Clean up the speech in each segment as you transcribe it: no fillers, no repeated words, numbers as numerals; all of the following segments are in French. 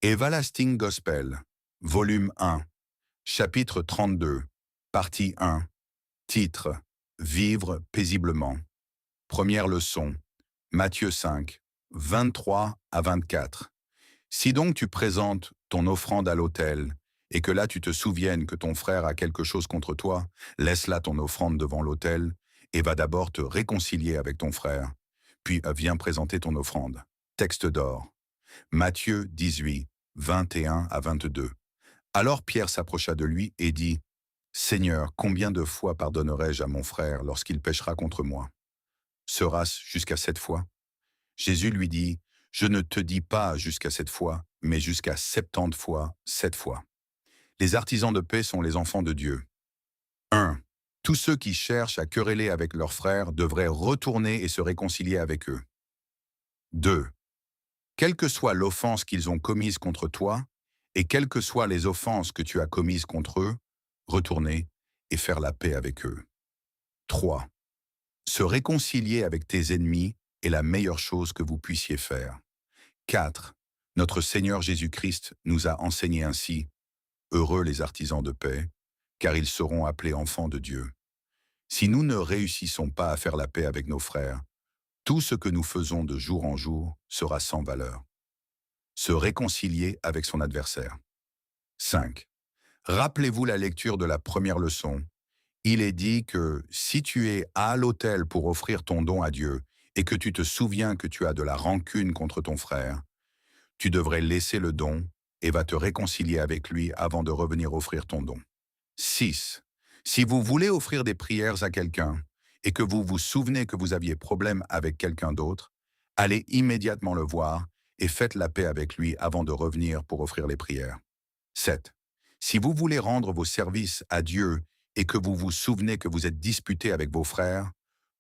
Everlasting Gospel, volume 1, chapitre 32, partie 1, titre Vivre paisiblement. Première leçon, Matthieu 5, 23 à 24. Si donc tu présentes ton offrande à l'autel, et que là tu te souviennes que ton frère a quelque chose contre toi, laisse là ton offrande devant l'autel, et va d'abord te réconcilier avec ton frère, puis viens présenter ton offrande. Texte d'or. Matthieu 18, 21 à 22. Alors Pierre s'approcha de lui et dit, « Seigneur, combien de fois pardonnerai-je à mon frère lorsqu'il péchera contre moi? Sera-ce jusqu'à 7 fois? » Jésus lui dit, « Je ne te dis pas jusqu'à 7 fois, mais jusqu'à 70 fois, 7 fois. » Les artisans de paix sont les enfants de Dieu. 1. Tous ceux qui cherchent à quereller avec leurs frères devraient retourner et se réconcilier avec eux. 2. Quelle que soit l'offense qu'ils ont commise contre toi, et quelles que soient les offenses que tu as commises contre eux, retourner et faire la paix avec eux. 3. Se réconcilier avec tes ennemis est la meilleure chose que vous puissiez faire. 4. Notre Seigneur Jésus-Christ nous a enseigné ainsi, « Heureux les artisans de paix, car ils seront appelés enfants de Dieu. » Si nous ne réussissons pas à faire la paix avec nos frères, tout ce que nous faisons de jour en jour sera sans valeur. Se réconcilier avec son adversaire. 5. Rappelez-vous la lecture de la première leçon. Il est dit que si tu es à l'autel pour offrir ton don à Dieu et que tu te souviens que tu as de la rancune contre ton frère, tu devrais laisser le don et va te réconcilier avec lui avant de revenir offrir ton don. 6. Si vous voulez offrir des prières à quelqu'un et que vous vous souvenez que vous aviez problème avec quelqu'un d'autre, allez immédiatement le voir et faites la paix avec lui avant de revenir pour offrir les prières. 7. Si vous voulez rendre vos services à Dieu et que vous vous souvenez que vous êtes disputé avec vos frères,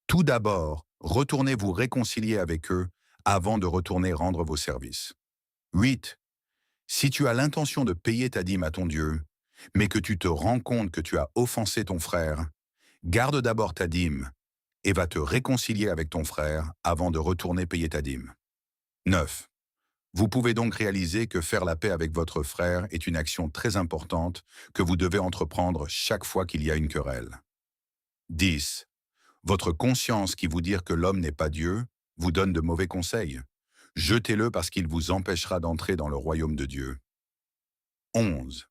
tout d'abord, retournez vous réconcilier avec eux avant de retourner rendre vos services. 8. Si tu as l'intention de payer ta dîme à ton Dieu, mais que tu te rends compte que tu as offensé ton frère, garde d'abord ta dîme et va te réconcilier avec ton frère avant de retourner payer ta dîme. 9. Vous pouvez donc réaliser que faire la paix avec votre frère est une action très importante que vous devez entreprendre chaque fois qu'il y a une querelle. 10. Votre conscience qui vous dit que l'homme n'est pas Dieu vous donne de mauvais conseils. Jetez-le parce qu'il vous empêchera d'entrer dans le royaume de Dieu. 11.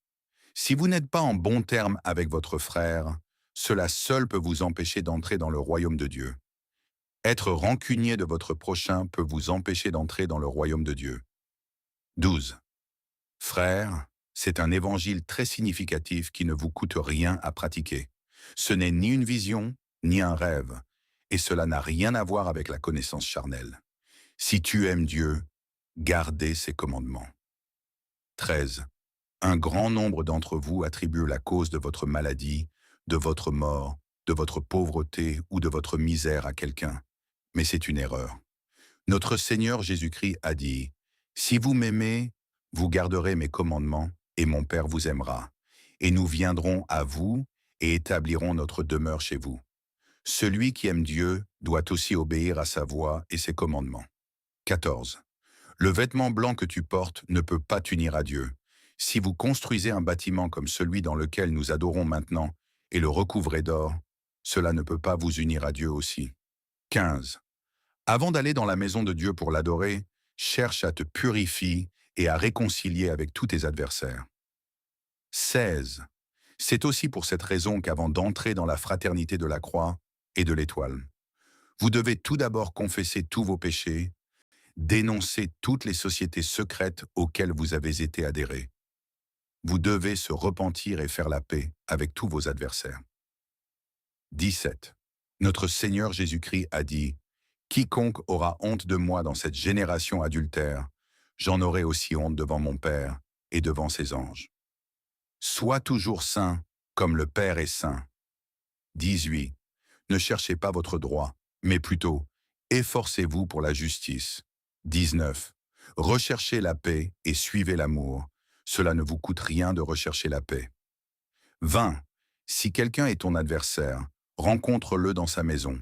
Si vous n'êtes pas en bon terme avec votre frère, cela seul peut vous empêcher d'entrer dans le royaume de Dieu. Être rancunier de votre prochain peut vous empêcher d'entrer dans le royaume de Dieu. 12. Frères, c'est un évangile très significatif qui ne vous coûte rien à pratiquer. Ce n'est ni une vision, ni un rêve, et cela n'a rien à voir avec la connaissance charnelle. Si tu aimes Dieu, gardez ses commandements. 13. Un grand nombre d'entre vous attribuent la cause de votre maladie, de votre mort, de votre pauvreté ou de votre misère à quelqu'un, mais c'est une erreur. Notre Seigneur Jésus-Christ a dit, « Si vous m'aimez, vous garderez mes commandements, et mon Père vous aimera, et nous viendrons à vous et établirons notre demeure chez vous. » Celui qui aime Dieu doit aussi obéir à sa voix et ses commandements. 14. Le vêtement blanc que tu portes ne peut pas t'unir à Dieu. Si vous construisez un bâtiment comme celui dans lequel nous adorons maintenant et le recouvrez d'or, cela ne peut pas vous unir à Dieu aussi. 15. Avant d'aller dans la maison de Dieu pour l'adorer, cherche à te purifier et à réconcilier avec tous tes adversaires. 16. C'est aussi pour cette raison qu'avant d'entrer dans la fraternité de la croix et de l'étoile, vous devez tout d'abord confesser tous vos péchés, dénoncer toutes les sociétés secrètes auxquelles vous avez été adhérés. Vous devez se repentir et faire la paix avec tous vos adversaires. 17. Notre Seigneur Jésus-Christ a dit, « Quiconque aura honte de moi dans cette génération adultère, j'en aurai aussi honte devant mon Père et devant ses anges. » Sois toujours saint, comme le Père est saint. 18. Ne cherchez pas votre droit, mais plutôt, efforcez-vous pour la justice. 19. Recherchez la paix et suivez l'amour. Cela ne vous coûte rien de rechercher la paix. 20. Si quelqu'un est ton adversaire, rencontre-le dans sa maison.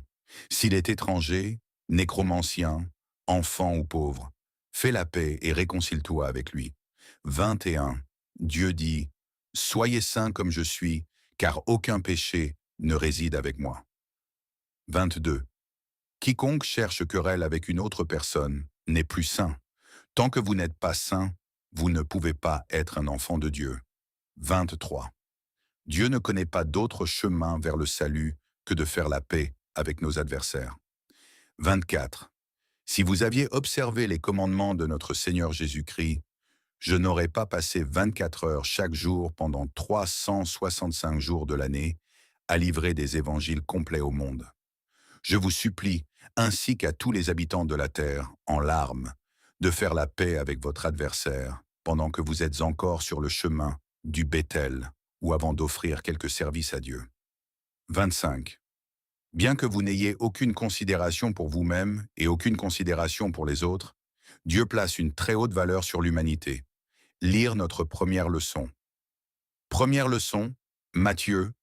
S'il est étranger, nécromancien, enfant ou pauvre, fais la paix et réconcilie-toi avec lui. 21. Dieu dit, « Soyez saints comme je suis, car aucun péché ne réside avec moi. » 22. Quiconque cherche querelle avec une autre personne n'est plus saint. Tant que vous n'êtes pas saint, vous ne pouvez pas être un enfant de Dieu. 23. Dieu ne connaît pas d'autre chemin vers le salut que de faire la paix avec nos adversaires. 24. Si vous aviez observé les commandements de notre Seigneur Jésus-Christ, je n'aurais pas passé 24 heures chaque jour pendant 365 jours de l'année à livrer des évangiles complets au monde. Je vous supplie, ainsi qu'à tous les habitants de la terre, en larmes, de faire la paix avec votre adversaire pendant que vous êtes encore sur le chemin du Béthel ou avant d'offrir quelque service à Dieu. 25. Bien que vous n'ayez aucune considération pour vous-même et aucune considération pour les autres, Dieu place une très haute valeur sur l'humanité. Lire notre première leçon. Première leçon, Matthieu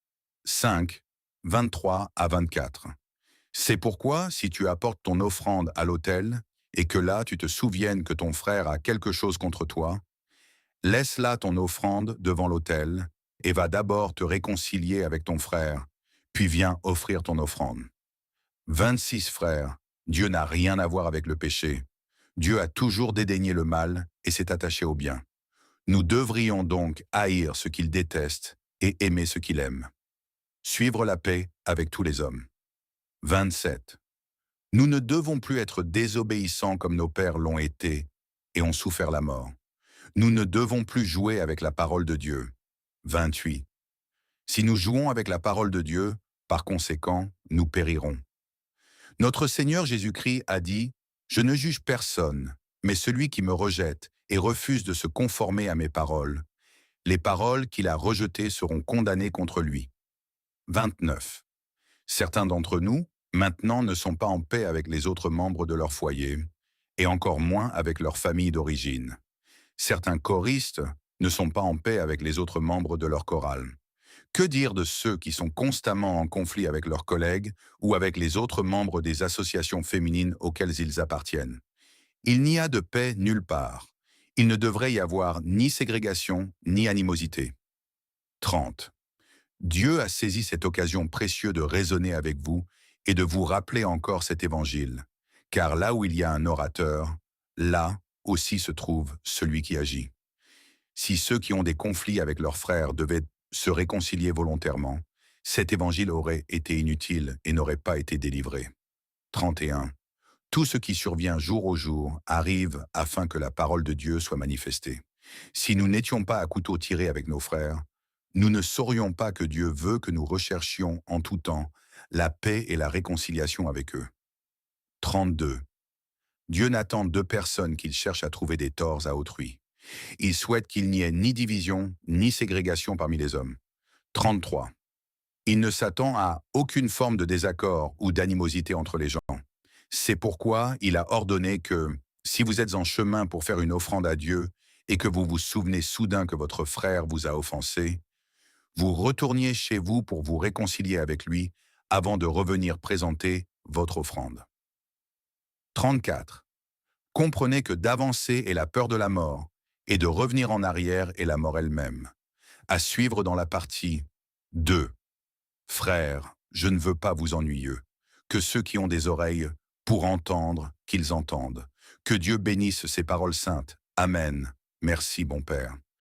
5, 23 à 24. C'est pourquoi, si tu apportes ton offrande à l'autel, et que là tu te souviennes que ton frère a quelque chose contre toi, laisse là ton offrande devant l'autel, et va d'abord te réconcilier avec ton frère, puis viens offrir ton offrande. 26 frères, Dieu n'a rien à voir avec le péché. Dieu a toujours dédaigné le mal et s'est attaché au bien. Nous devrions donc haïr ce qu'il déteste et aimer ce qu'il aime. Suivre la paix avec tous les hommes. 27. Nous ne devons plus être désobéissants comme nos pères l'ont été et ont souffert la mort. Nous ne devons plus jouer avec la parole de Dieu. 28. Si nous jouons avec la parole de Dieu, par conséquent, nous périrons. Notre Seigneur Jésus-Christ a dit, « Je ne juge personne, mais celui qui me rejette et refuse de se conformer à mes paroles. Les paroles qu'il a rejetées seront condamnées contre lui. » 29. Certains d'entre nous, maintenant, ne sont pas en paix avec les autres membres de leur foyer, et encore moins avec leur famille d'origine. Certains choristes ne sont pas en paix avec les autres membres de leur chorale. Que dire de ceux qui sont constamment en conflit avec leurs collègues ou avec les autres membres des associations féminines auxquelles ils appartiennent? Il n'y a de paix nulle part. Il ne devrait y avoir ni ségrégation ni animosité. 30. Dieu a saisi cette occasion précieuse de raisonner avec vous et de vous rappeler encore cet évangile, car là où il y a un orateur, là aussi se trouve celui qui agit. Si ceux qui ont des conflits avec leurs frères devaient se réconcilier volontairement, cet évangile aurait été inutile et n'aurait pas été délivré. 31. Tout ce qui survient jour au jour arrive afin que la parole de Dieu soit manifestée. Si nous n'étions pas à couteau tiré avec nos frères, nous ne saurions pas que Dieu veut que nous recherchions en tout temps la paix et la réconciliation avec eux. 32. Dieu n'attend de personne qu'il cherche à trouver des torts à autrui. Il souhaite qu'il n'y ait ni division, ni ségrégation parmi les hommes. 33. Il ne s'attend à aucune forme de désaccord ou d'animosité entre les gens. C'est pourquoi il a ordonné que, si vous êtes en chemin pour faire une offrande à Dieu et que vous vous souvenez soudain que votre frère vous a offensé, vous retourniez chez vous pour vous réconcilier avec lui avant de revenir présenter votre offrande. 34. Comprenez que d'avancer est la peur de la mort et de revenir en arrière est la mort elle-même. À suivre dans la partie 2. Frères, je ne veux pas vous ennuyer. Que ceux qui ont des oreilles pour entendre, qu'ils entendent. Que Dieu bénisse ces paroles saintes. Amen. Merci, bon Père.